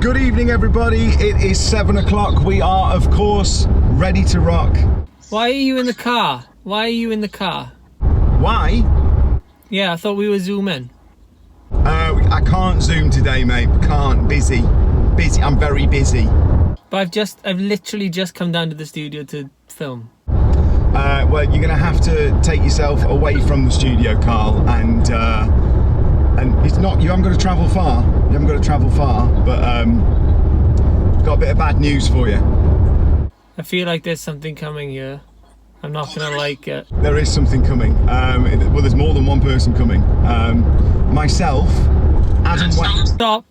Good evening, everybody. It is 7 o'clock. We are, of course, ready to rock. Why are you in the car? Why are you in the car? Why? Yeah, I thought we were zooming. I can't zoom today, mate. Can't. Busy. I'm very busy. But I've literally just come down to the studio to film. Well, you're gonna have to take yourself away from the studio, Carl, and it's not. You haven't got to travel far. But got a bit of bad news for you. I feel like there's something coming here. I'm not gonna like it. There is something coming. Well, there's more than one person coming. Myself, Adam.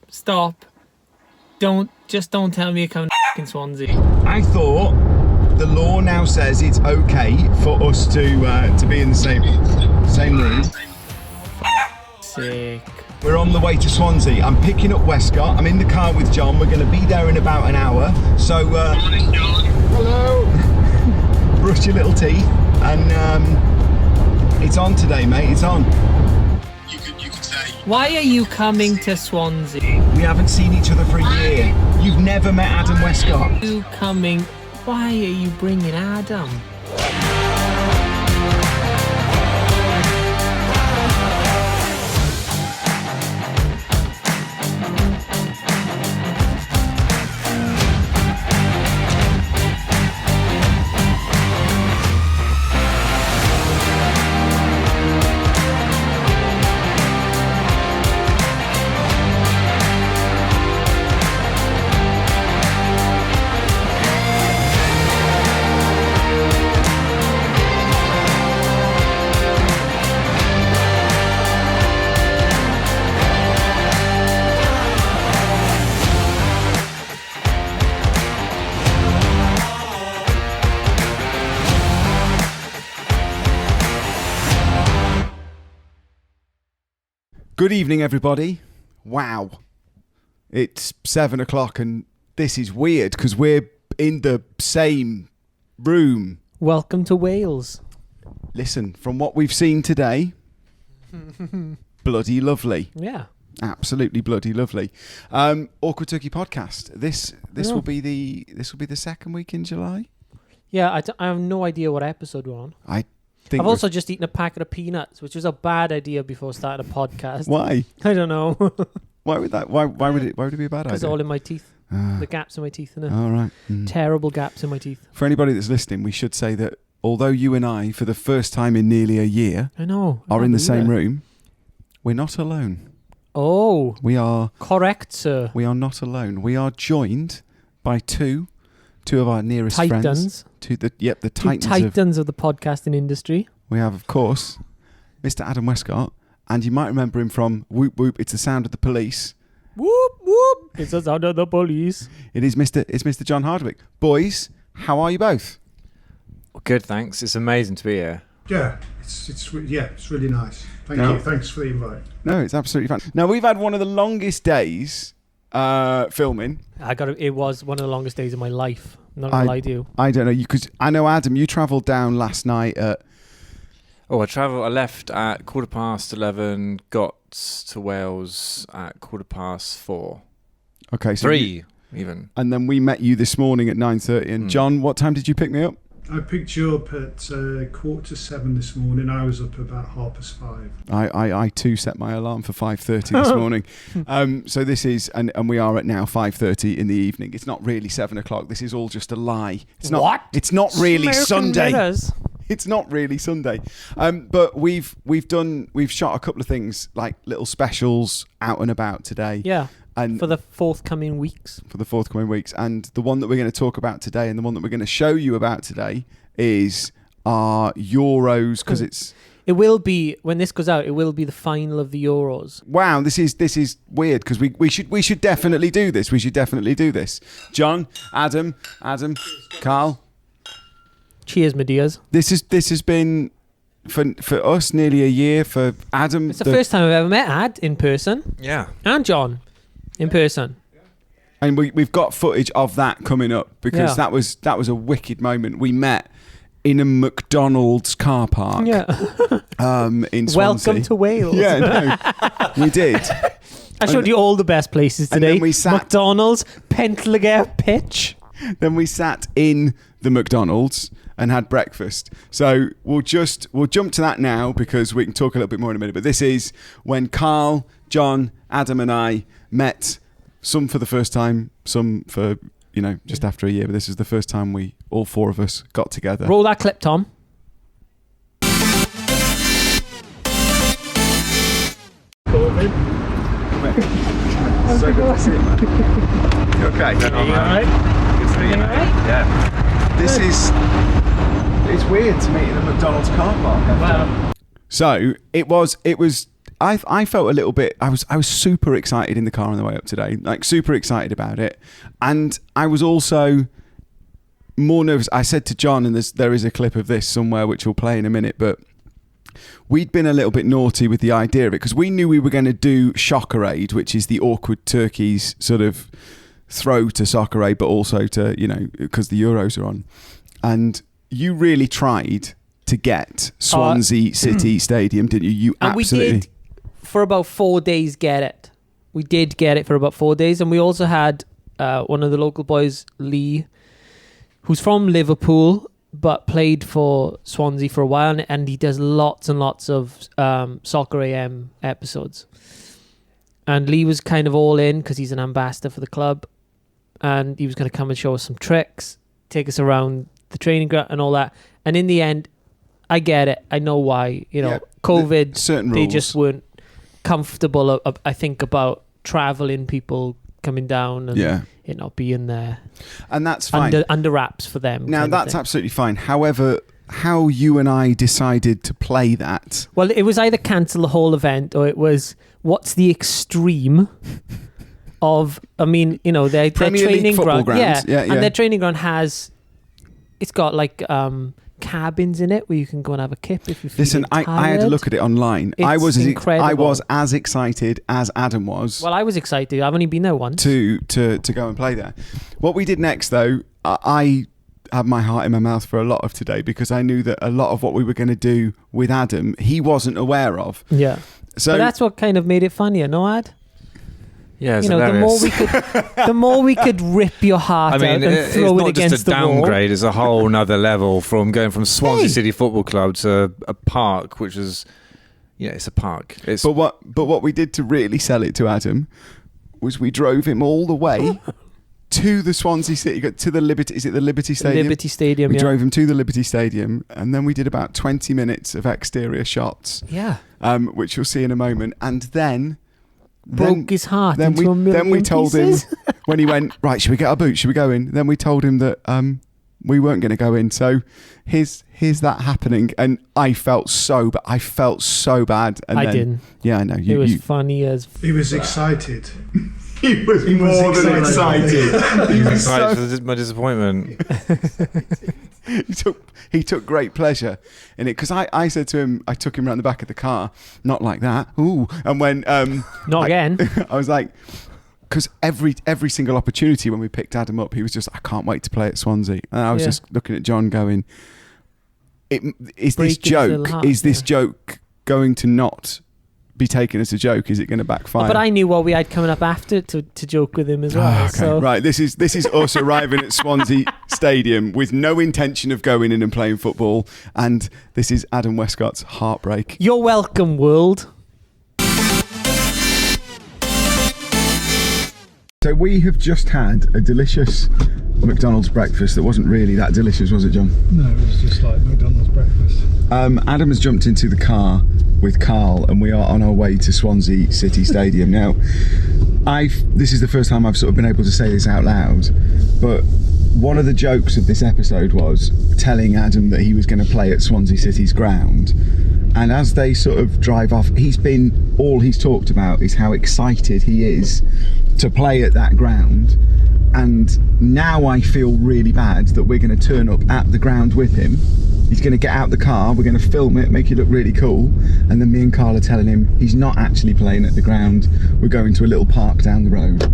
Stop. Don't tell me you're coming to Swansea. I thought the law now says it's okay for us to be in the same room. Sick. We're on the way to Swansea. I'm picking up Westcott. I'm in the car with John. We're going to be there in about an hour. So, morning, John. Hello. Brush your little teeth, and it's on today, mate. It's on. You could say. Why are you coming to Swansea? We haven't seen each other for a year. You've never met Adam Westcott. You coming? Why are you bringing Adam? Good evening, everybody. Wow. It's 7 o'clock and this is weird because we're in the same room. Welcome to Wales. Listen, from what we've seen today, bloody lovely. Yeah. Absolutely bloody lovely. Awkward Turkey podcast. This will be the second week in July. Yeah, I have no idea what episode we're on. I've also just eaten a packet of peanuts, which was a bad idea before starting a podcast. Why? I don't know. Why would that? Why would it be a bad idea? It's all in my teeth. The gaps in my teeth, innit? All right. Terrible gaps in my teeth. For anybody that's listening, we should say that although you and I, for the first time in nearly a year, are in the same room, we're not alone. Oh. We are correct, sir. We are not alone. We are joined by two of our nearest Titans. friends. The Titans of the podcasting industry. We have, of course, Mr. Adam Westcott, and you might remember him from Whoop Whoop, It's the Sound of the Police. Whoop Whoop, It's the Sound of the Police. It's Mr. John Hardwick. Boys, how are you both? Good, thanks. It's amazing to be here. Yeah, it's really nice. Thank you. Thanks for the invite. No, it's absolutely fun. Now, we've had one of the longest days filming. It was one of the longest days of my life. I'm not gonna lie to you. I don't know, because I know, Adam, you travelled down last night at... I left at 11:15, got to Wales at 4:15. Okay, so 3 even. And then we met you this morning at 9:30. And John, what time did you pick me up? I picked you up at 7:15 this morning. I was up about 5:30. I too set my alarm for 5:30 this morning. So this is, and we are at now 5:30 in the evening. It's not really 7 o'clock. This is all just a lie. It's not. What? It's not really Sunday. Mirrors. It's not really Sunday. But we've shot a couple of things, like little specials out and about today. Yeah. And for the forthcoming weeks. And the one that we're going to talk about today and the one that we're going to show you about today is our Euros, because it will be, when this goes out, it will be the final of the Euros. Wow, this is weird, because we should definitely do this. John, Adam, Karl. Cheers, my dears. This has been for us nearly a year. For Adam, it's the first time I've ever met Ad in person. Yeah. And John in person. And we've got footage of that coming up, because that was a wicked moment. We met in a McDonald's car park. Yeah. In Swansea. Welcome to Wales. Yeah, no, we did. I showed you all the best places today. And then we sat, McDonald's, Pentlager Pitch. Then we sat in the McDonald's and had breakfast. So we'll jump to that now because we can talk a little bit more in a minute. But this is when Karl, John, Adam and I met, some for the first time, some for, just after a year. But this is the first time we, all four of us, got together. Roll that clip, Tom. So good to see you, man. You okay? Are you alright? Good to see you, man. Yeah. It's weird to meet in a McDonald's car park. Wow. So it was. I felt a little bit. I was super excited in the car on the way up today. Like super excited about it, and I was also more nervous. I said to John, and there is a clip of this somewhere which we'll play in a minute, but we'd been a little bit naughty with the idea of it because we knew we were going to do Shockerade, which is the awkward turkeys sort of throw to Soccerade, but also to, because the Euros are on. And you really tried to get Swansea City Stadium, didn't you? You and absolutely. We did for about 4 days get it. We did get it for about 4 days. And we also had one of the local boys, Lee, who's from Liverpool, but played for Swansea for a while, and he does lots and lots of Soccer AM episodes. And Lee was kind of all in because he's an ambassador for the club, and he was going to come and show us some tricks, take us around the training ground and all that. And in the end, I get it. I know why. COVID, certain they rules. just weren't comfortable, I think, about travelling people coming down and it not being there. And that's fine. Under wraps for them. Now, that's absolutely fine. However, how you and I decided to play that... Well, it was either cancel the whole event or it was, what's the extreme of... I mean, their training ground. Yeah, and their training ground has... It's got like... cabins in it where you can go and have a kip if you feel Listen, I had to look at it online. It's incredible. I was as excited as Adam was. Well, I was excited. I've only been there once. To go and play there. What we did next, though, I had my heart in my mouth for a lot of today because I knew that a lot of what we were going to do with Adam, he wasn't aware of. Yeah. So but that's what kind of made it funnier, no, Ad? Yeah, the more we could rip your heart out and throw it against the wall. It's not just a downgrade; it's a whole nother level from going from Swansea City Football Club to a park, which is, it's a park. But what we did to really sell it to Adam was we drove him all the way to the Swansea City, to the Liberty. Is it the Liberty Stadium? Liberty Stadium. We drove him to the Liberty Stadium, and then we did about 20 minutes of exterior shots. Yeah. Which you'll see in a moment, and then. Broke his heart then into a million Then we told pieces. him, when he went, right, should we get our boots? Should we go in? Then we told him that we weren't going to go in. So here's that happening. And I felt so bad. And I didn't. Yeah, I know. It was funny as... He was excited. He was more than excited. He was excited for my disappointment. He took great pleasure in it because I said to him, I took him around the back of the car, not like that, ooh, and when not again. I was like, because every single opportunity when we picked Adam up, he was just, I can't wait to play at Swansea, and I was just looking at John going, is this joke going to not be taken as a joke? Is it going to backfire? But I knew what we had coming up after to joke with him as well. Okay. So. Right, this is us arriving at Swansea Stadium with no intention of going in and playing football, and this is Adam Westcott's heartbreak. You're welcome, world. So we have just had a delicious McDonald's breakfast that wasn't really that delicious, was it, John? No, it was just like McDonald's breakfast. Adam has jumped into the car with Karl and we are on our way to Swansea City Stadium. Now, this is the first time I've sort of been able to say this out loud, but one of the jokes of this episode was telling Adam that he was going to play at Swansea City's ground. And as they sort of drive off, all he's talked about is how excited he is to play at that ground. And now I feel really bad that we're going to turn up at the ground with him. He's going to get out the car, we're going to film it, make it look really cool, and then me and Karl are telling him he's not actually playing at the ground, we're going to a little park down the road.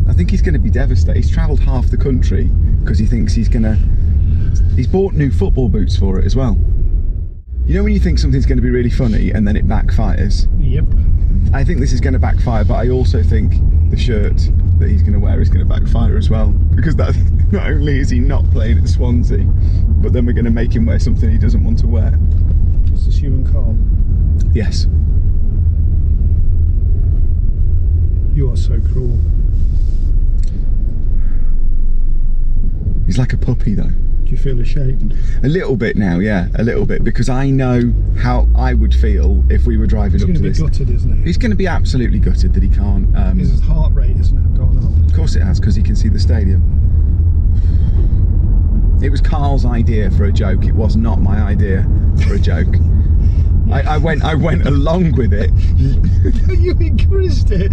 I think he's going to be devastated. He's travelled half the country because he thinks he's going He's bought new football boots for it as well. You know when you think something's going to be really funny and then it backfires? Yep. I think this is going to backfire, but I also think the shirt that he's going to wear is going to backfire as well, because that, not only is he not playing at Swansea, but then we're going to make him wear something he doesn't want to wear. Is this you and Carl? Yes. You are so cruel. He's like a puppy though. Do you feel ashamed? A little bit now, yeah, a little bit, because I know how I would feel if we were driving He's up to going to be this. gutted, isn't he? He's going to be absolutely gutted that he can't. His heart rate has now gone up. Of course it has, because he can see the stadium. It was Carl's idea for a joke. It was not my idea for a joke. I went along with it. You encouraged it.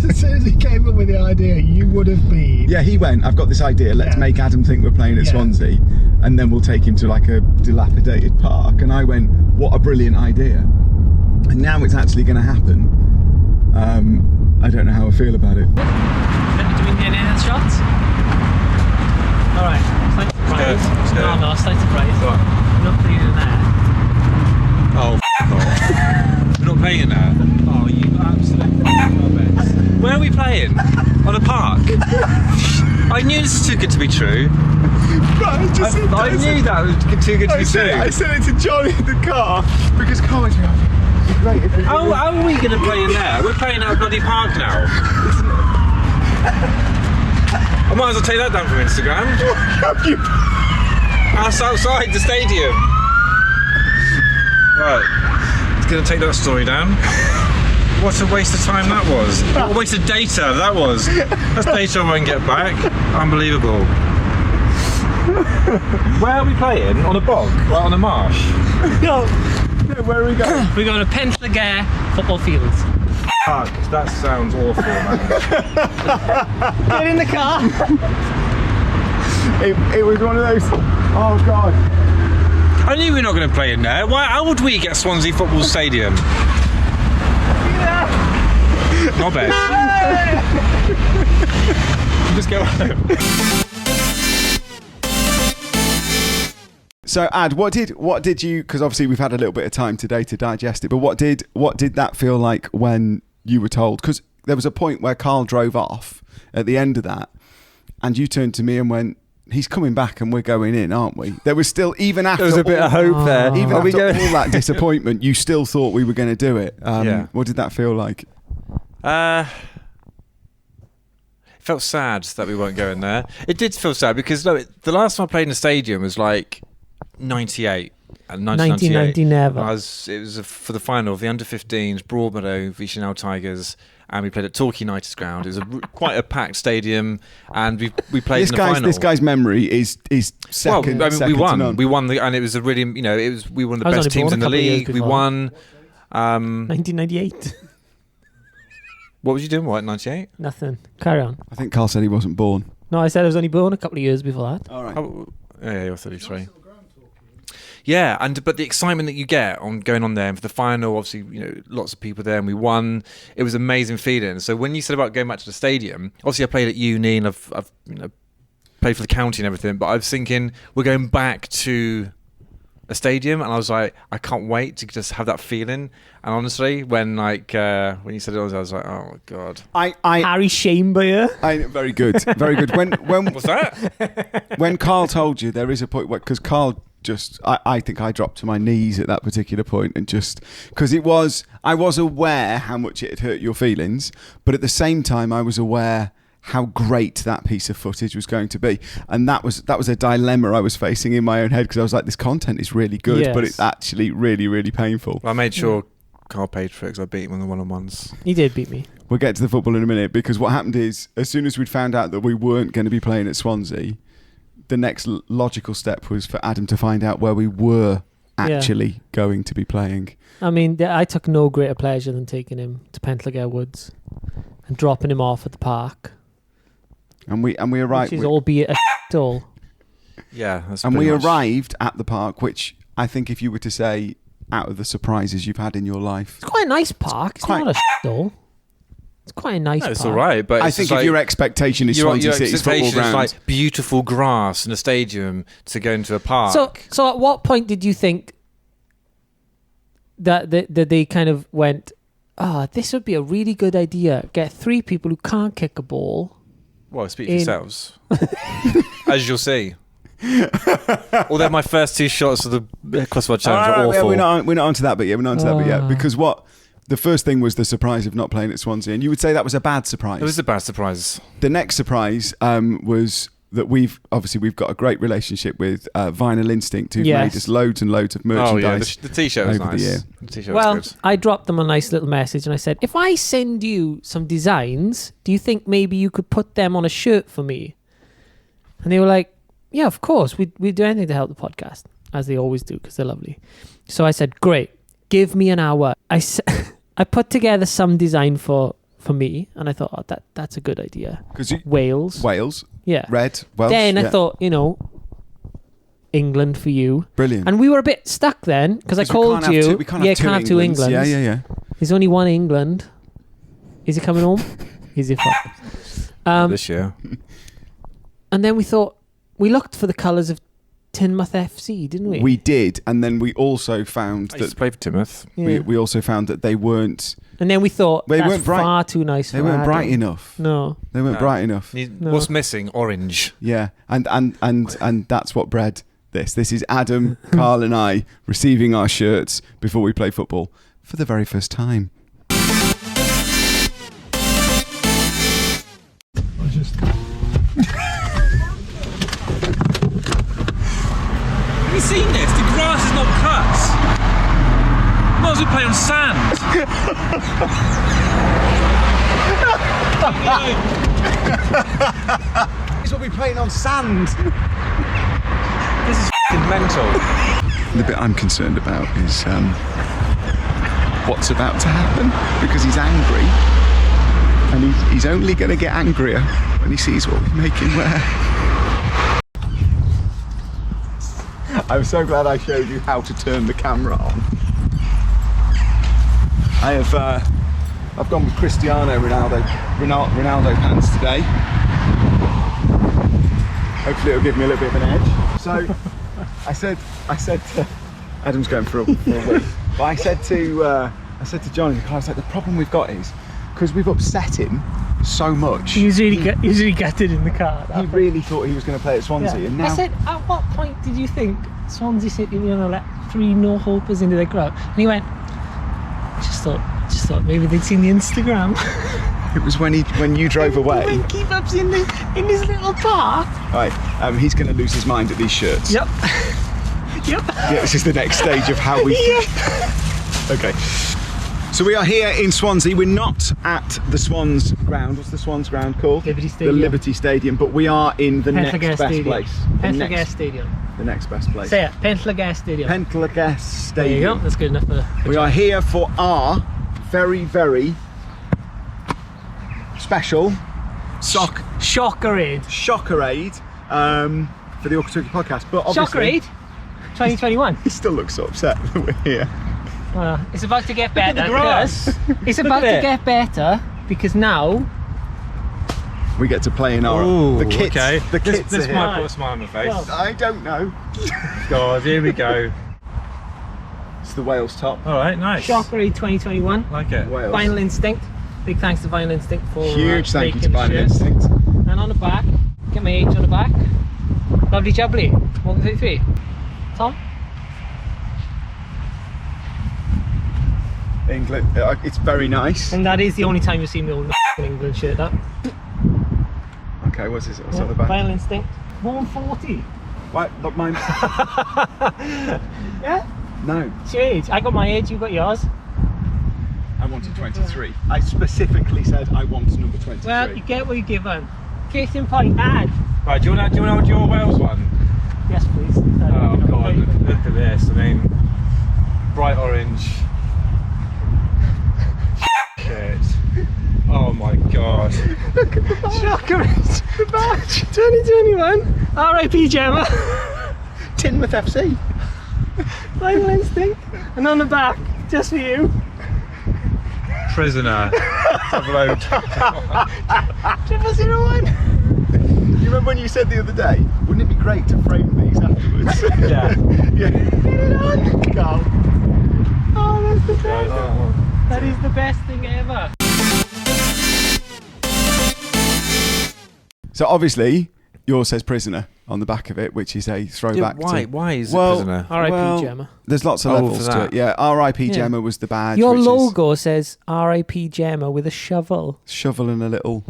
As soon as he came up with the idea, you would have been. Yeah, he went, I've got this idea, let's make Adam think we're playing at Swansea, and then we'll take him to like a dilapidated park. And I went, what a brilliant idea. And now it's actually going to happen. I don't know how I feel about it. Do we get any of the shots? Alright, slight surprise. No, slight surprise. What? We're not playing in there. Oh, we're not playing in there. Oh, you absolute rubbish. Where are we playing? On a park? I knew this was too good to be true. I knew that was too good to be true. I said it to Johnny in the car, because Carl went, it'd be great if we How are we going to play in there? We're playing at a bloody park now. I might as well take that down from Instagram. Us outside the stadium. Right, it's going to take that story down. What a waste of time that was. What a waste of data that was. That's data I won't get back. Unbelievable. Where are we playing? On a bog? Right on a marsh? No, where are we going? we're going to Pentlager football fields. Fuck, that sounds awful, man. Get in the car. It was one of those, oh God. I knew we were not going to play in there. How would we get Swansea Football Stadium? Not bad. Just go home. So Ad, what did you, because obviously we've had a little bit of time today to digest it, but what did that feel like when you were told? Because there was a point where Carl drove off at the end of that, and you turned to me and went, he's coming back and we're going in, aren't we? There was still, even after There was a bit of hope there. even Are we after going? all that disappointment, you still thought we were going to do it. Yeah. What did that feel like? It felt sad that we weren't going there. It did feel sad because the last time I played in a stadium was like 98 and 1998. 1990 never. It was for the final of the under-15s, Broadmeadow, Vichinal Tigers, and we played at Torquay United's ground. It was quite a packed stadium, and we played in the final. This guy's memory is second. Well, I mean, second we won. to none. We won, and it was a really, we were one of the best teams in the league. We won. 1998. What was you doing? What, 98? Nothing. Carry on. I think Carl said he wasn't born. No, I said I was only born a couple of years before that. All right. Yeah, you're 33. Yeah, but the excitement that you get on going on there and for the final, obviously, lots of people there and we won. It was an amazing feeling. So when you said about going back to the stadium, obviously I played at uni and I've played for the county and everything, but I was thinking we're going back to a stadium, and I was like, I can't wait to just have that feeling. And honestly, when you said it, I was like, oh my God. Harry Shanebeer. Very good, very good. When What's that? when Carl told you, there is a point where, because Carl just, I think I dropped to my knees at that particular point, and just because I was aware how much it had hurt your feelings, but at the same time I was aware how great that piece of footage was going to be, and that was a dilemma I was facing in my own head, because I was like, this content is really good, but it's actually really, really painful. Well, I made sure Carl paid for it because I beat him on the one-on-ones. He did beat me. We'll get to the football in a minute, because what happened is, as soon as we'd found out that we weren't going to be playing at Swansea, the next logical step was for Adam to find out where we were actually going to be playing. I mean, I took no greater pleasure than taking him to Pentlager Woods and dropping him off at the park. And we arrived. Which is albeit a stall. Yeah, that's and we pretty much. arrived at the park, which I think, if you were to say, out of the surprises you've had in your life, It's quite a nice park. It's not a stall. It's quite a nice. It's park. all right, but I it's think just if your expectation is Swansea City's football expectation is ground, like beautiful grass and a stadium to go into a park. So at what point did you think that they kind of went, this would be a really good idea. Get 3 people who can't kick a ball. Well, speak for yourselves. As you'll see. Although my first 2 shots of the crossbar challenge are awful. we're not onto that bit yet. Because the first thing was the surprise of not playing at Swansea, and you would say that was a bad surprise. It was a bad surprise. The next surprise was that we've got a great relationship with Vinyl Instinct, who've made us loads and loads of merchandise. The t-shirt was over nice. the year. The t-shirt was good. I dropped them a nice little message and I said, if I send you some designs, do you think maybe you could put them on a shirt for me? And they were like, yeah, of course. We'd do anything to help the podcast, as they always do, because they're lovely. So I said, great, give me an hour. I put together some design for me, and I thought, that's a good idea. Wales. Yeah. Red. Welsh. Then I thought, England for you. Brilliant. And we were a bit stuck then, because I called you. We can't have two Englands. Yeah. There's only one England. Is he coming home? Is he fucked? This year. And then we thought, we looked for the colours of Teignmouth FC, didn't we? We did, and then we also found I used to play for Teignmouth. We also found that they weren't. And then we thought, They that's weren't bright. far too nice. They weren't bright enough. No. They weren't bright enough. What's missing? Orange. Yeah, and that's what bred this. This is Adam, Karl, and I receiving our shirts before we play football for the very first time. Have you seen this? The grass is not cut. Might as well play on sand. This will be playing on sand. This is f***ing mental. The bit I'm concerned about is what's about to happen, because he's angry, and he's only going to get angrier when he sees what we make him wear. I'm so glad I showed you how to turn the camera on. I've gone with Cristiano Ronaldo pants today. Hopefully it'll give me a little bit of an edge. So I said to Adam's going for a week, but I said to John in the car, I was like, the problem we've got is because we've upset him so much. He's really gutted in the car. He really thought he was going to play at Swansea, and now I said, at what point did you think Swansea City were going to let 3 no-hopers into their crowd? And he went, just thought maybe they'd seen the Instagram. it was when you drove away. When keep-ups in this little park. Right, he's going to lose his mind at these shirts. Yep. Yeah, this is the next stage of how we. Okay. So we are here in Swansea. We're not at the Swans ground. What's the Swans ground called? Liberty Stadium. The Liberty Stadium. But we are in the next best place. Pentlagas Stadium. The next best place. Say it. Pentlagas Stadium. Pentlagas Stadium. There you go. That's good enough for we are here for our very, very special Shockerade for the Orca Turkey podcast. But obviously, Shockerade 2021. He still looks so upset that we're here. It's about to get better. It's about to get better because now we get to play in our the kits. Okay. The kits. This are might here. put a smile on my face. Well, I don't know. God, here we go. It's the Wales top. All right, nice. Shockerade 2021. Like it. Wales. Vinyl Instinct. Big thanks to Vinyl Instinct for Huge thank you to making the Vinyl shirts. Instinct. And on the back, get my age on the back. Lovely jubbly. 133. Tom? England. It's very nice. And that is the only time you'll see me holding an England shirt up. Okay, what's on the back? Vinyl Instinct. 140. What? Not mine. Yeah? No. It's your age. I got my age, you got yours. I wanted 23. I specifically said I want number 23. Well, you get what you're given. Case in point, add. Right, do you want to know your Wales one? Yes, please. Oh God, look at this. I mean, bright orange. Shit. Oh my God. Look at the badge. Shockerage. The badge. 2021. R.I.P. Gemma. Teignmouth FC. Vinyl Instinct. And on the back, just for you. Prisoner. Upload. 001. You remember when you said the other day, wouldn't it be great to frame these afterwards? Yeah. Yeah. Get it on, Carl. Oh, that's the best. That is the best thing ever. So obviously, yours says prisoner on the back of it, which is a throwback Why? to... Why is Well, it prisoner? R.I.P. Gemma. There's lots of Oh, levels for to that. it. Yeah, R.I.P. Yeah. Gemma was the badge. Your which logo says R.I.P. Gemma with a shovel. is shovel and a little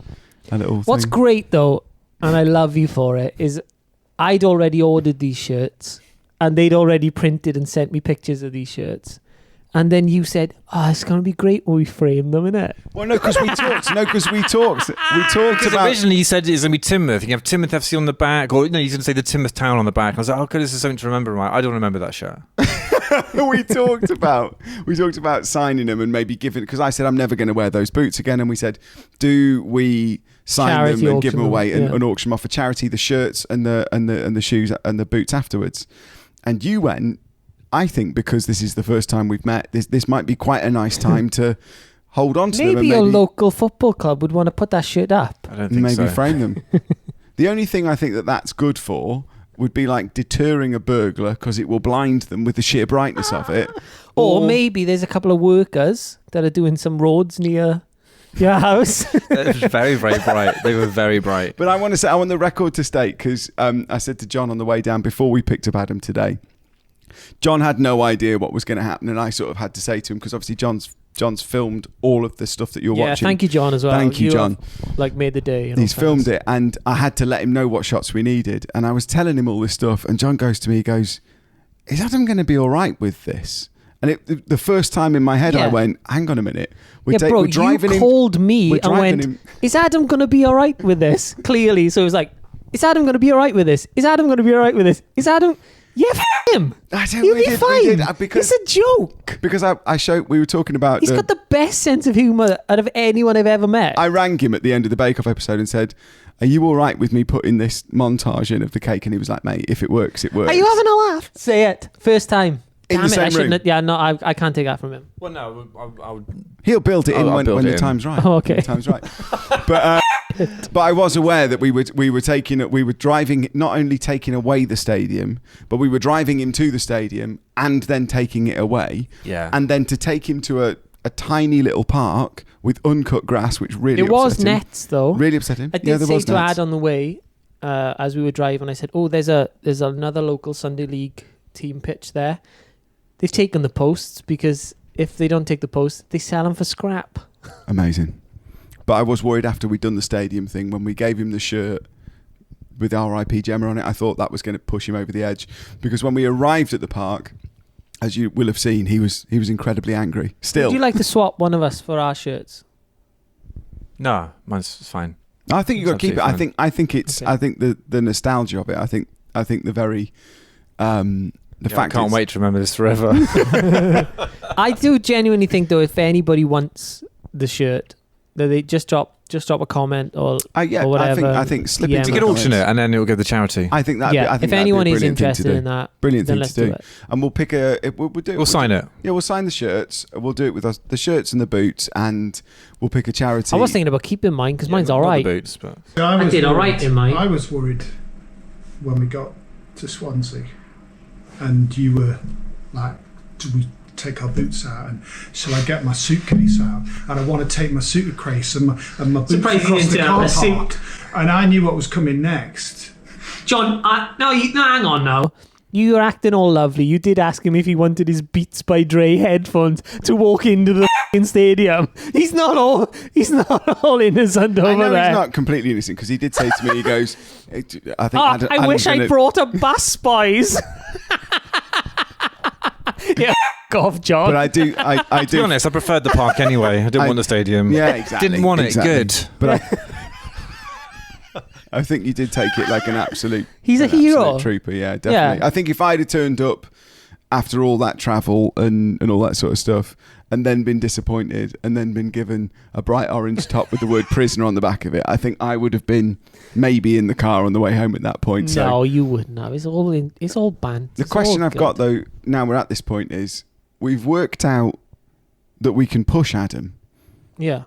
What's thing. great though, and I love you for it, is I'd already ordered these shirts and they'd already printed and sent me pictures of these shirts. And then you said, "Oh, it's going to be great when we frame them, innit?" Well, no, because we talked. We talked Because about... originally you said it's going to be Timoth. You can have Timoth FC on the back, or no, you can say the Timoth Town on the back. And I was like, oh, good, this is something to remember. Right? I don't remember that shirt. we talked about signing them and maybe giving, because I said I'm never going to wear those boots again, and we said, do we sign Charity them and give them auction away them, and auction them off for charity, the shirts and the shoes and the boots afterwards? And you went, I think because this is the first time we've met, this might be quite a nice time to hold on to them. Maybe And your local football club would want to put that shirt up. I don't think maybe so. frame them. The only thing I think that's good for would be like deterring a burglar, because it will blind them with the sheer brightness of it. Or maybe there's a couple of workers that are doing some roads near your house. It was very, very bright. They were very bright. But I want to say, I want the record to state, because I said to John on the way down before we picked up Adam today, John had no idea what was going to happen, and I sort of had to say to him, because obviously John's filmed all of the stuff that you're watching. Thank you, John, as well. Thank you, John. Have, like, made the day. He's filmed it, and I had to let him know what shots we needed, and I was telling him all this stuff, and John goes to me, he goes, is Adam going to be all right with this? And the first time in my head I went, hang on a minute, we're driving you called me and went, him. Is Adam going to be all right with this? Clearly. So it was like, is Adam going to be all right with this? Is Adam going to be all right with this? Is Adam... Yeah, him. He'll be fine. It's a joke. Because we were talking about... He's got the best sense of humour out of anyone I've ever met. I rang him at the end of the Bake Off episode and said, are you all right with me putting this montage in of the cake? And he was like, mate, if it works, it works. Are you having a laugh? Say it. First time. In the same room. Yeah, no, I can't take that from him. Well, no, I would... He'll build it in when the time's right. Oh, okay. When the time's right. But I was aware that we were driving, not only taking away the stadium, but we were driving him to the stadium and then taking it away. Yeah. And then to take him to a tiny little park with uncut grass, which really It was upset him. nets, though. Really upset him. I did say to Ad on the way, as we were driving, I said, oh, there's another local Sunday League team pitch there. They've taken the posts, because if they don't take the posts, they sell them for scrap. Amazing. But I was worried after we'd done the stadium thing, when we gave him the shirt with R.I.P. Gemma on it, I thought that was going to push him over the edge. Because when we arrived at the park, as you will have seen, he was incredibly angry. Still. Would you like to swap one of us for our shirts? No, mine's fine. I think you've got to keep it. Absolutely I think it's. Okay. I think the nostalgia of it. I think the very. The fact I can't wait to remember this forever. I do genuinely think, though, if anybody wants the shirt, that they just drop a comment or whatever. I think slip into You the can auction comments. it and then it'll go to the charity. I think that. Yeah, I think if that'd anyone be a is brilliant thing to interested do. in that, Brilliant then thing let's to do do. it. And we'll pick we'll do it. We'll sign it. Yeah, we'll sign the shirts. We'll do it with us, the shirts and the boots, and we'll pick a charity. I was thinking about keeping mine, because mine's all Not right. the boots, but... I did all right in mine. I was worried when we got to Swansea, and you were like, do we take our boots out, and shall I get my suitcase out, and I want to take my suitcase and my boots across the car park, and I knew what was coming next. John, no, hang on now. You were acting all lovely. You did ask him if he wanted his Beats by Dre headphones to walk into the stadium. He's not all innocent over I know there. he's not completely innocent, because he did say to me, he goes, I think I wish I brought a bus, boys. Yeah, f*** off, John. But I do. To be honest, I preferred the park anyway. I didn't want the stadium. Yeah, exactly. Didn't want exactly. it. Good. But I think you did take it like an absolute. He's a hero. Absolute trooper. Yeah, definitely. Yeah. I think if I'd have turned up after all that travel and all that sort of stuff, and then been disappointed, and then been given a bright orange top with the word prisoner on the back of it, I think I would have been maybe in the car on the way home at that point. So No, you wouldn't have. It's all banned. the question I've got, though, now we're at this point, is we've worked out that we can push Adam Yeah.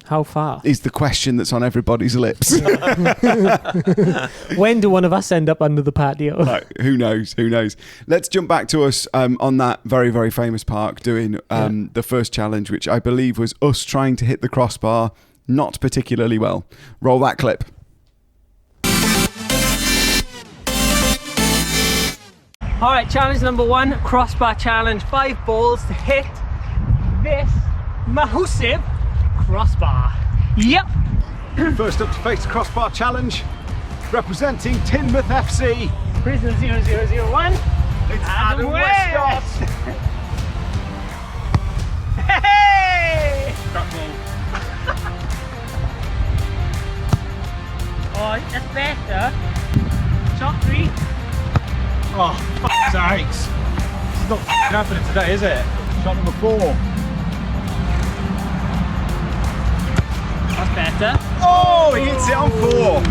How far? Is the question that's on everybody's lips. When do one of us end up under the patio? Like, who knows? Who knows? Let's jump back to us on that very, very famous park doing the first challenge, which I believe was us trying to hit the crossbar not particularly well. Roll that clip. All right, challenge number 1, crossbar challenge. 5 balls to hit this massive crossbar. Yep. First up to face the crossbar challenge, representing Teignmouth FC. Prisoner 0001. It's Adam Westcott. Hey! Oh, that's better. Shot 3. Oh, f***ing sakes. This is not f***ing happening today, is it? Shot number 4. That's better. Oh, he hits it on 4.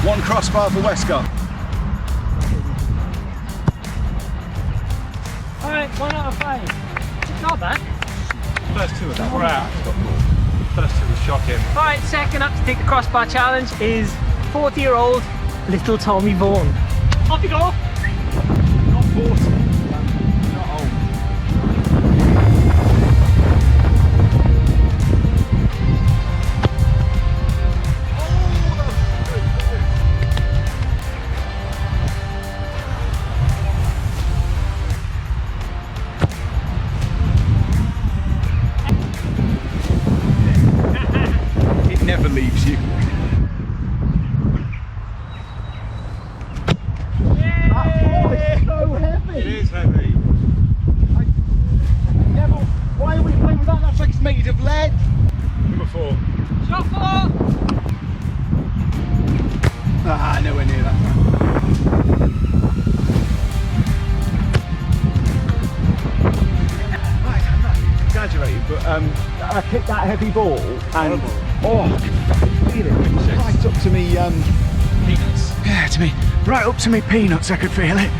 1 crossbar for Westcott. All right, 1 out of 5. Not bad. First 2 of that were out. First 2 was shocking. All right, second up to take the crossbar challenge is 40-year-old little Tommy Vaughan. Off you go. Not 40. Not old. It never leaves you. It is heavy. Why are we playing with that? That's like it's made of lead. Number 4. Shot 4. Ah, nowhere near that. Right, I'm not exaggerating, but I kicked that heavy ball and I could feel it right up to me. Peanuts. Yeah, to me, right up to me peanuts. I could feel it.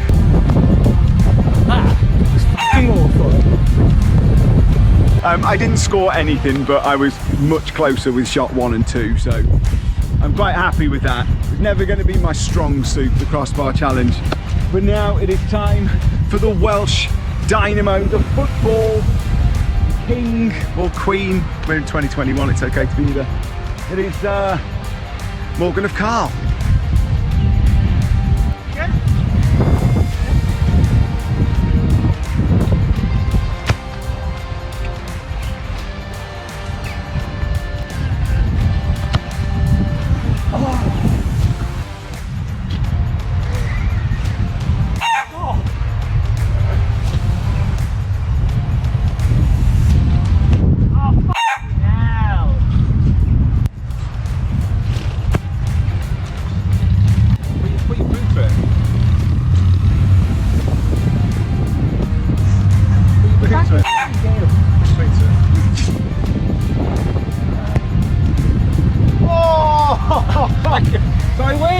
I didn't score anything, but I was much closer with shot 1 and 2, so I'm quite happy with that. It's never going to be my strong suit, the crossbar challenge, but now it is time for the Welsh Dynamo, the football king or queen. We're in 2021, it's okay to be there. It is Morgan of Karl.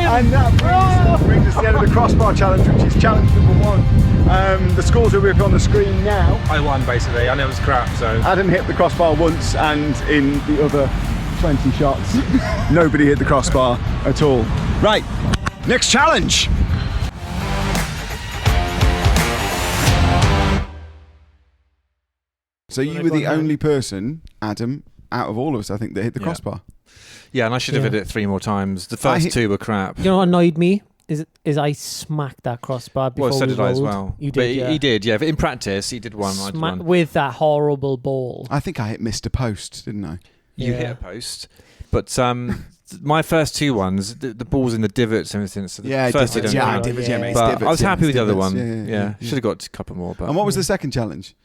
And that brings us to the end of the crossbar challenge, which is challenge number 1. The scores are up on the screen now. I won basically. I know it was crap, so. Adam hit the crossbar once, and in the other 20 shots, nobody hit the crossbar at all. Right, next challenge. So you were the only person, Adam, out of all of us, I think, that hit the crossbar. Yeah, and I should have hit it 3 more times. The first 2 were crap. You know what annoyed me is I smacked that crossbar before Well, so we did I as rolled. well. You But did, yeah. he did, yeah. But in practice, he did one. I did one. With that horrible ball. I think I hit Mr. Post, didn't I? You hit a post. But my first 2 ones, the ball's in the divots and everything. So the first divots, two don't yeah, count. divots, yeah, mate, But divots, I was happy with the other divots, one. yeah. Should have got a couple more. But And what was the second challenge?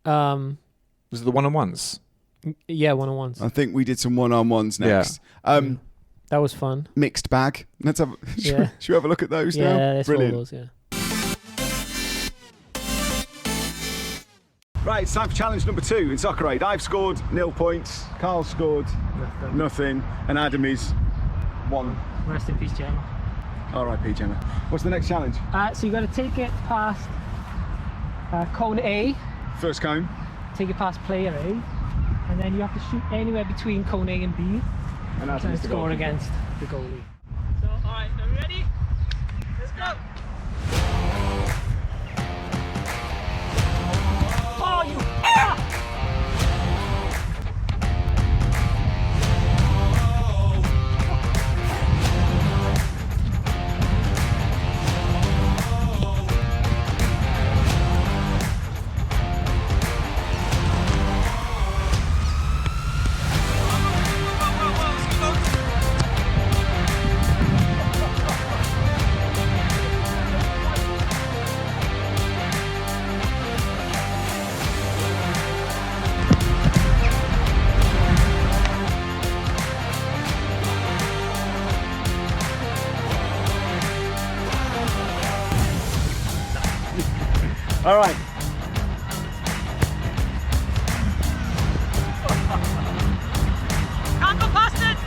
Was it the one-on-ones? Yeah, 1-on-1s. I think we did some one-on-ones next. That was fun. Mixed bag. Let's have. Yeah. Should we have a look at those now? Yeah, that's Brilliant. all those, yeah. Right, it's time for challenge number 2 in Soccer Aid. I've scored 0 points. Carl scored nothing, and Adam is 1. Rest in peace, Gemma. R.I.P. Gemma. What's the next challenge? So you got to take it past cone A, First cone. take it past player A, And then you have to shoot anywhere between cone A and B. And that's And the score goalkeeper. against the goalie. So, alright, are we ready? Let's go! Oh, you... All right. Can't go past it!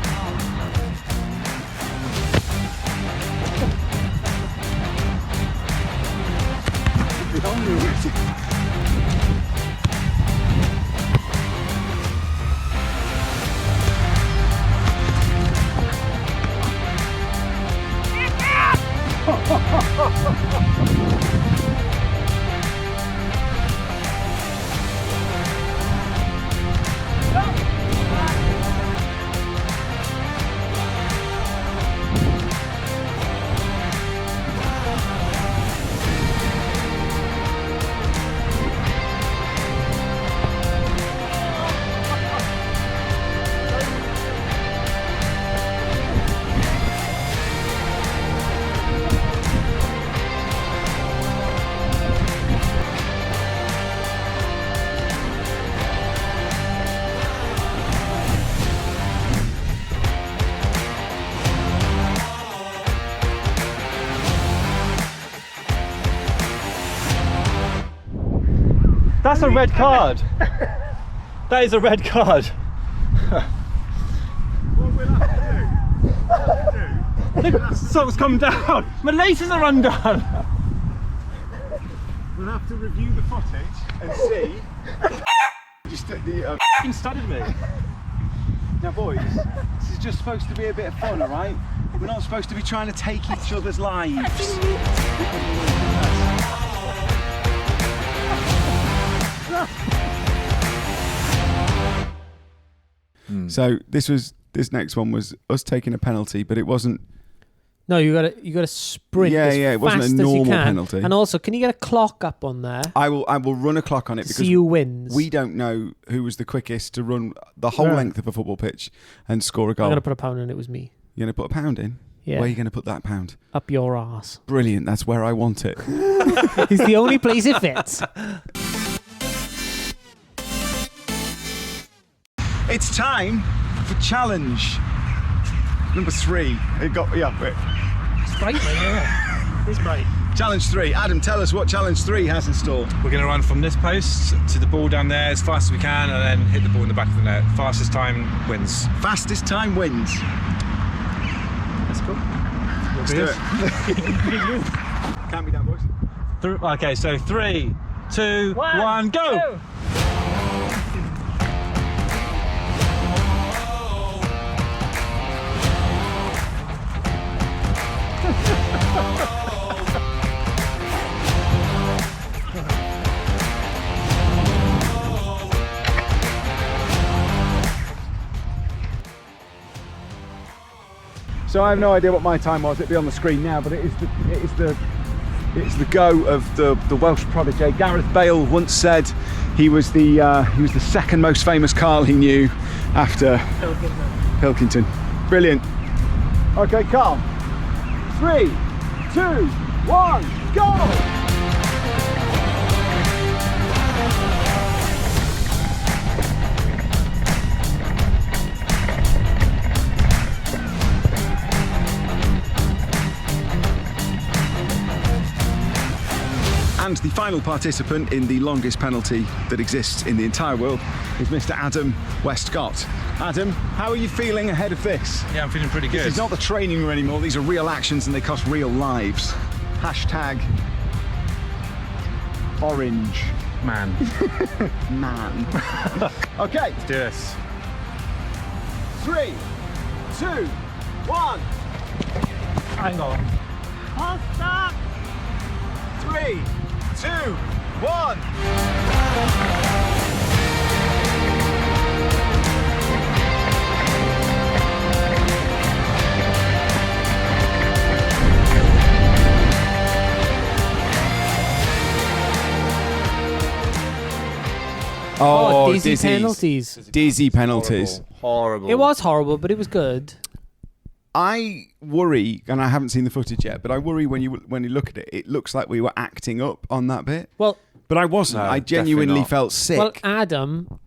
That's a red card. That is a red card. What we'll have to do, Something's come down. My laces are undone. we'll have to review the footage and see. Just Fucking studied me. now, boys, this is just supposed to be a bit of fun, all right? We're not supposed to be trying to take each other's lives. So this next one was us taking a penalty, but it wasn't. No, you gotta sprint. Yeah, as yeah, it wasn't a fast as you normal can. penalty. And also, can you get a clock up on there? I will run a clock on it because See who wins. we don't know who was the quickest to run the whole Right. length of a football pitch and score a goal. I'm gonna put a pound in. It was me. You're gonna put a pound in. Yeah. Where are you gonna put that pound? Up your ass. Brilliant. That's where I want it. It's the only place it fits. It's time for challenge number 3. Wait. It's bright, mate. Yeah. It's bright. Challenge 3. Adam, tell us what challenge 3 has in store. We're going to run from this post to the ball down there as fast as we can and then hit the ball in the back of the net. Fastest time wins. Fastest time wins. That's cool. Let's do it. Count me down, boys. Okay, so 3, 2, 1, go! So I have no idea what my time was. It'll be on the screen now, but it's the go of the Welsh prodigy. Gareth Bale once said he was the second most famous Karl he knew after Pilkington. Brilliant. Okay, Karl. 3, 2, 1, go! And the final participant in the longest penalty that exists in the entire world is Mr. Adam Westcott. Adam, how are you feeling ahead of this? Yeah, I'm feeling pretty good. This is not the training room anymore, these are real actions and they cost real lives. Hashtag orange. Man. Man. Okay. Let's do this. 3, 2, 1. Hang on. I'll stop. 3, 2, 1. Oh, dizzy penalties. Dizzy penalties. Horrible. It was horrible, but it was good. I worry, and I haven't seen the footage yet, but I worry when you look at it, it looks like we were acting up on that bit. Well, but I wasn't. No, I genuinely definitely not. felt sick. Well, Adam,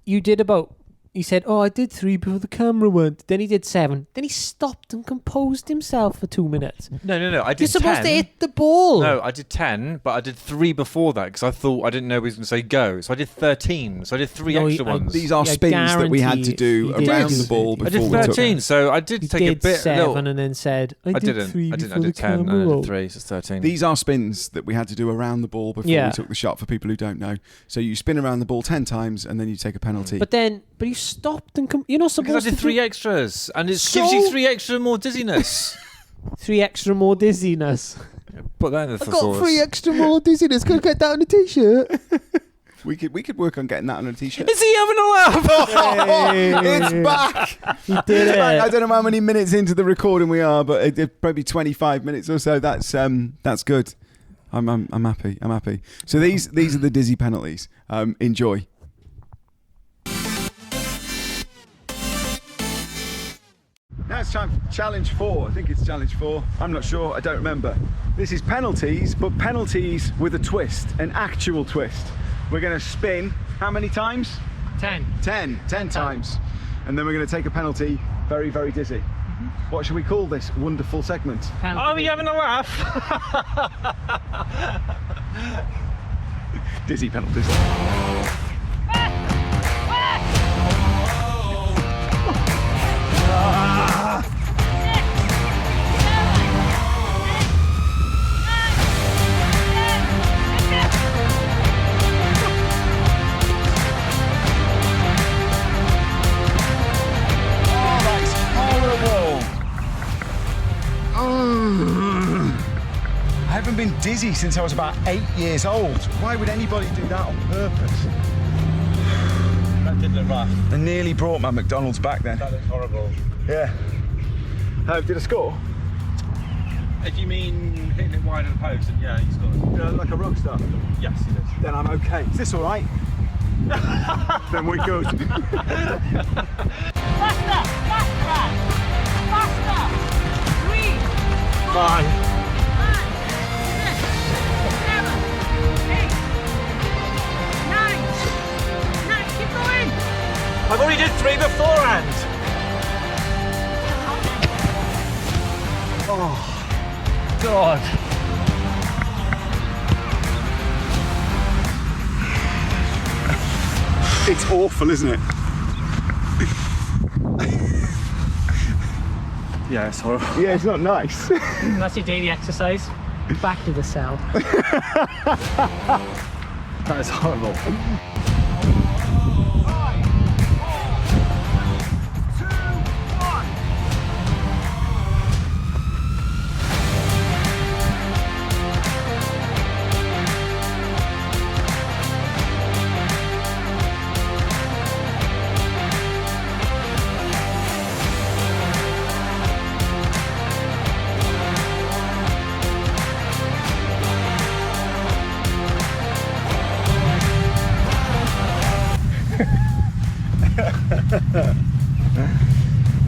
you did about... He said, oh, I did 3 before the camera went. Then he did 7. Then he stopped and composed himself for 2 minutes. No. I did You're supposed 10. to hit the ball. No, I did 10, but I did 3 before that because I thought I didn't know he was going to say go. So I did 13. So I did 3 extra ones. These are Yeah, spins that we had to do guarantee around you the ball I before did we took 13, so I did He take a did bit. 7 and then said, I did 3 I before the did 10 camera and I rolled. did 3, so it's 13. These are spins that we had to do around the ball before Yeah. we took the shot, for people who don't know. So you spin around the ball 10 times and then you take a penalty. But you stopped and... You're not supposed Because I did to 3 do extras, and it So- gives you 3 extra more dizziness. 3 extra more dizziness. Put that in the I got thesaurus. 3 extra more dizziness. Go get that on a t-shirt. we could work on getting that on a t-shirt. Is he having a laugh? It's back! He did it. I don't know how many minutes into the recording we are, but it's probably 25 minutes or so. That's good. I'm happy. I'm happy. So these are the dizzy penalties. Enjoy. Now it's time for challenge 4. I think it's challenge 4. I'm not sure. I don't remember. This is penalties, but penalties with a twist, an actual twist. We're going to spin how many times? 10. 10 times. And then we're going to take a penalty very, very dizzy. What should we call this wonderful segment? Oh, are you having a laugh? Dizzy penalties. I haven't been dizzy since I was about 8 years old. Why would anybody do that on purpose? That did look rough. I nearly brought my McDonald's back then. That looks horrible. Yeah. Did I score? If you mean hitting it wide of the post, then yeah, he scored. Like a rock star. Yes, he did. Then I'm okay. Is this all right? Then we're good. Faster! 3, 4, 5. 5, 6, 7, 8, 9. Keep going! I've already did 3 beforehand. Oh, God. It's awful, isn't it? Yeah, it's horrible. Yeah, it's not nice. That's your daily exercise. Back to the cell. That is horrible.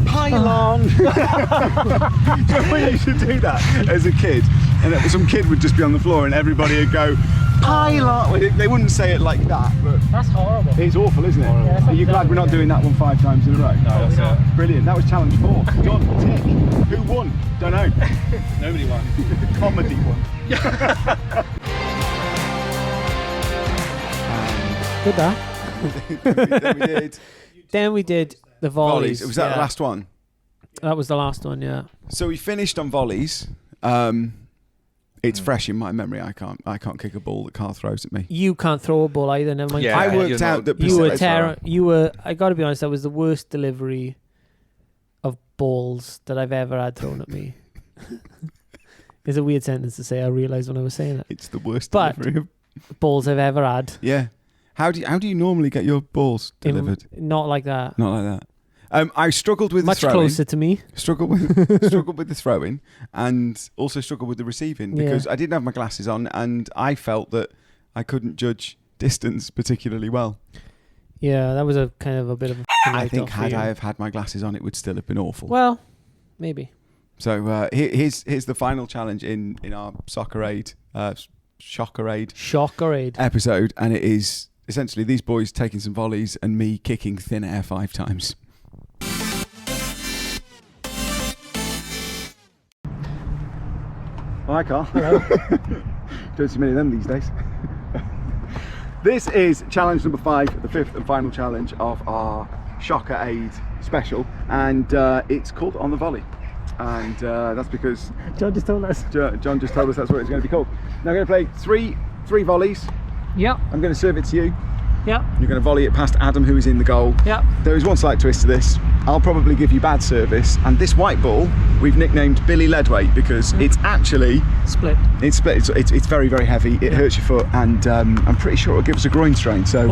Pylon! Do you know when you used to do that as a kid? And some kid would just be on the floor and everybody would go, pylon! Well, they wouldn't say it like that, but That's horrible. it's awful, isn't it? that's Are you glad we're not doing that one 5 times in a row? No, that's it. Brilliant. That was challenge 4. John, tick. Who won? Don't know. Nobody won. Comedy won. Good that. Then we did Then we did the volleys. Was that yeah. the last one? That was the last one, yeah. So we finished on volleys. It's fresh in my memory. I can't kick a ball that Karl throws at me. You can't throw a ball either. Never mind. Yeah, I worked out that You were percentage- You were. I got to be honest. That was the worst delivery of balls that I've ever had thrown at me. It's a weird sentence to say. I realised when I was saying it. It's the worst But- delivery. Balls I've ever had. Yeah. How do you normally get your balls delivered? Not like that. Not like that. I struggled with Much the throwing. closer to me. Struggled with the throwing, and also struggled with the receiving because I didn't have my glasses on, and I felt that I couldn't judge distance particularly well. Yeah, that was a kind of a bit of a I think had I have had my glasses on, it would still have been awful. Well, maybe. So here's the final challenge in our Soccerade, Shockerade episode, and it is essentially these boys taking some volleys and me kicking thin air 5 times. Hi, Karl. Hello. Don't see many of them these days. This is challenge number 5, the 5th and final challenge of our Shockerade special, and it's called On the Volley. And that's because John just told us. John just told us that's what it's going to be called. Now I'm going to play three volleys. Yep. I'm going to serve it to you. Yep. You're going to volley it past Adam, who is in the goal. Yep. There is one slight twist to this. I'll probably give you bad service, and this white ball we've nicknamed Billy Leadweight because it's actually split. It's split. It's very, very heavy. It hurts your foot, and I'm pretty sure it'll give us a groin strain. So.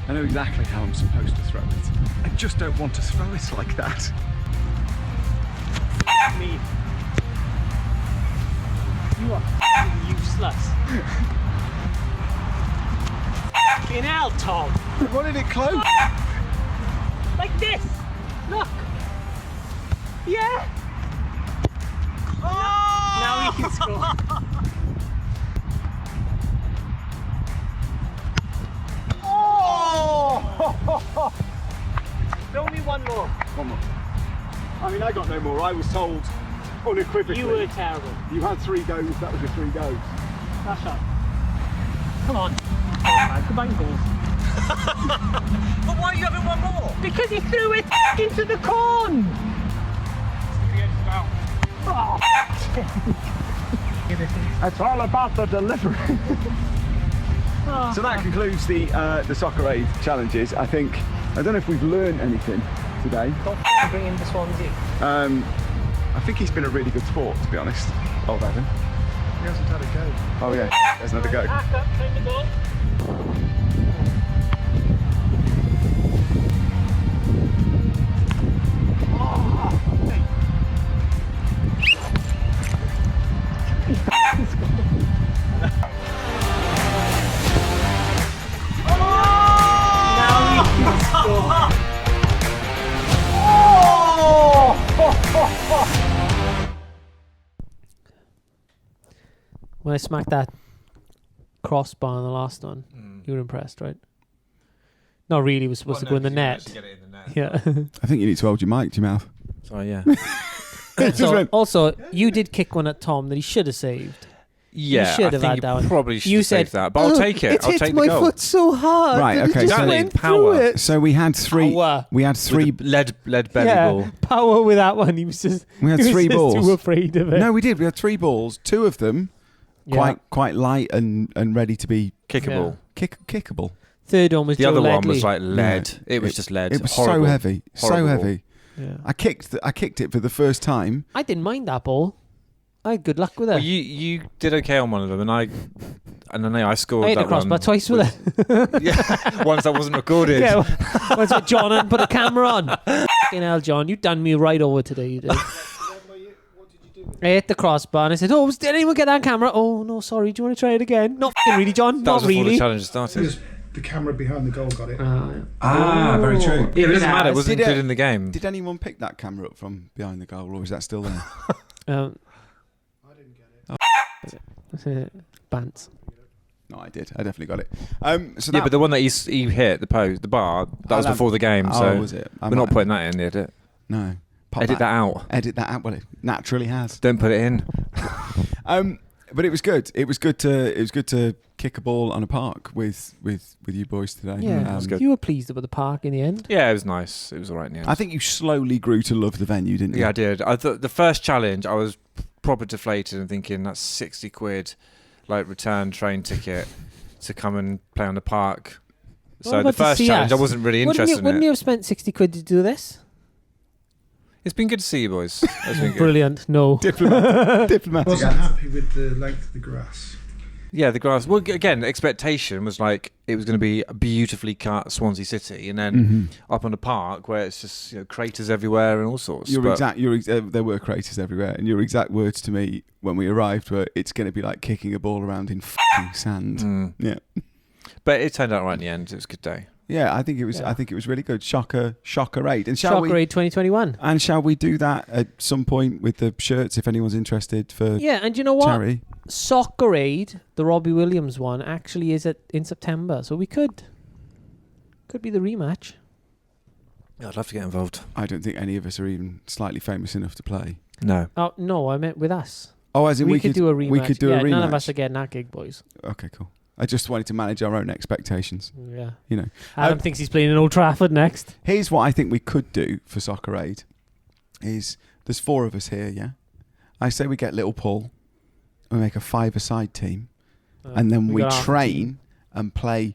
I know exactly how I'm supposed to throw it. I just don't want to throw it like that. Me. You are useless. Fucking hell, Tom. I wanted it close. Like this. Look. Yeah. Oh! Now we can score. Throw me one more. One more. I mean, I got no more. I was told unequivocally. You were terrible. You had 3 goes. That was your 3 goes. Dash up. Come on. Combine goals. But why are you having one more? Because he threw it into the corn. Oh. It's all about the delivery. So that concludes the Soccerade challenges. I don't know if we've learned anything today. Don't bring in the Swansea. I think he's been a really good sport, to be honest. Old Adam. He hasn't had a go. Oh yeah, there's another go. Back up, time to go. When I smacked that crossbar on the last one, you were impressed, right? Not really. It was supposed to go in the net. Yeah. I think you need to hold your mic to your mouth. Sorry, yeah. Also, you did kick one at Tom that he should have saved. Yeah, you should I have think had you that one. probably should You have saved said, that, but I'll take it. It I'll hit take my the goal. foot so hard. Right, that okay, It just so went power. through it. So we had 3. Power. We had 3. With the lead belly ball. Power with that one. He was just. We had he was 3 just balls. Too afraid of it. No, we did. We had 3 balls. 2 of them Yeah. quite light and ready to be Kickable. kickable. Third one was The Joe other one Ledley. was like lead. Yeah. It was just lead. It was Horrible. so heavy, so Horrible. heavy. Yeah. I kicked it for the first time. I didn't mind that ball. I had good luck with it. Well, you did okay on one of them, and I scored I hit that the crossbar one twice with it. Yeah, once that wasn't recorded. Yeah, once with John and put a camera on. Fucking hell, John, you done me right over today. You did. I hit the crossbar and I said, "Oh, did anyone get that camera?" "Oh no, sorry. Do you want to try it again?" "Not fucking really, John. That Not was before really." the challenge started. Because the camera behind the goal got it. Very true. Yeah, but it doesn't matter. It wasn't Did it- included in the game. Did anyone pick that camera up from behind the goal, or is that still there? I didn't get it. Bants. No, I did. I definitely got it. So Yeah, but the one that he hit, the bar, that was before the game. So was it? we're not putting that in the edit. No. Pop Edit that out. Edit that out. Well, it naturally has. Don't put it in. But it was good. It was good to kick a ball on a park with you boys today. Yeah, you were pleased about the park in the end. Yeah, it was nice. It was all right in the end. I think you slowly grew to love the venue, didn't you? Yeah, I did. I thought the first challenge, I was proper deflated and thinking that's 60 quid, like return train ticket to come and play on the park. So the first challenge, I wasn't really interested in it. Wouldn't you have spent 60 quid to do this? It's been good to see you boys. It's been good. Brilliant. No. Diplomatic. Wasn't happy with the length of the grass. Yeah, the grass. Well, again, the expectation was like it was going to be a beautifully cut Swansea City, and then up on the park where it's just craters everywhere and all sorts. There were craters everywhere, and your exact words to me when we arrived were, "It's going to be like kicking a ball around in fucking sand." Yeah, but it turned out right in the end. It was a good day. Yeah, I think it was. Yeah. I think it was really good. Shocker Aid, and Shocker Aid 2021. And shall we do that at some point with the shirts if anyone's interested for? Yeah, and you know what? Charity? Soccer Aid, the Robbie Williams one, actually is in September, so we could be the rematch. Yeah, I'd love to get involved. I don't think any of us are even slightly famous enough to play. No. Oh no, I meant with us. Oh, as in we could do a rematch. We could do a rematch. None of us are getting that gig, boys. Okay, cool. I just wanted to manage our own expectations. Yeah. Adam thinks he's playing in Old Trafford next. Here's what I think we could do for Soccer Aid is there's 4 of us here, yeah? I say we get little Paul and we make a 5-a-side team and then we train and play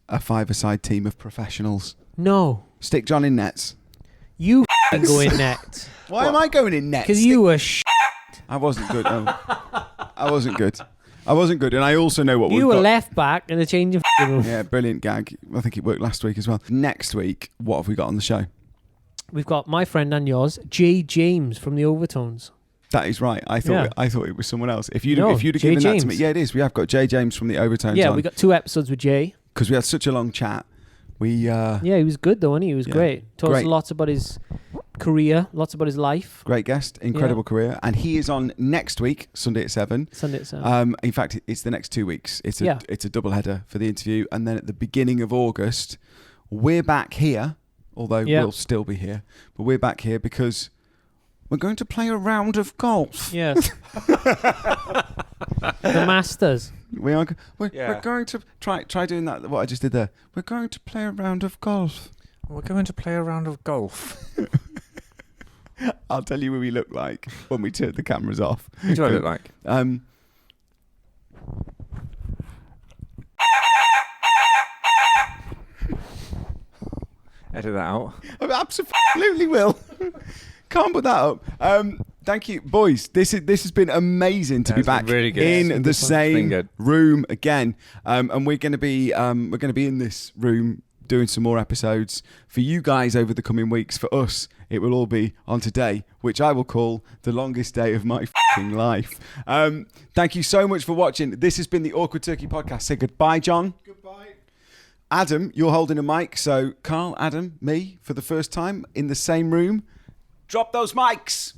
a 5-a-side team of professionals. No. Stick John in nets. You go in net. Why am I going in nets? Because you were I wasn't good. No. I wasn't good, and I also know what you were left back in a change of room. Yeah, brilliant gag. I think it worked last week as well. Next week, what have we got on the show? We've got my friend and yours, Jay James from the Overtones. That is right. I thought it was someone else. If you'd have given James. that to me, yeah, it is. We have got Jay James from the Overtones. Yeah, we got 2 episodes with Jay because we had such a long chat. He was good though, wasn't he? He was great. Told us lots about his career, lots about his life. Great guest, incredible career, and he is on next week, Sunday at 7. In fact, it's the next 2 weeks. It's a double header for the interview, and then at the beginning of August, we're back here. Although we'll still be here, but we're back here because we're going to play a round of golf. Yes, the Masters. We're going to try doing that. What I just did there. We're going to play a round of golf. We're going to play a round of golf. I'll tell you what we look like when we turn the cameras off. What do I look like? Edit that out. I absolutely will. Can't put that up. Thank you, boys. This has been amazing to be back really good. in the same room again. And we're going to be in this room doing some more episodes for you guys over the coming weeks. For us, it will all be on today, which I will call the longest day of my fucking life. Thank you so much for watching. This has been the Awkward Turkey Podcast. Say goodbye, John. Goodbye. Adam, you're holding a mic. So Carl, Adam, me, for the first time in the same room. Drop those mics.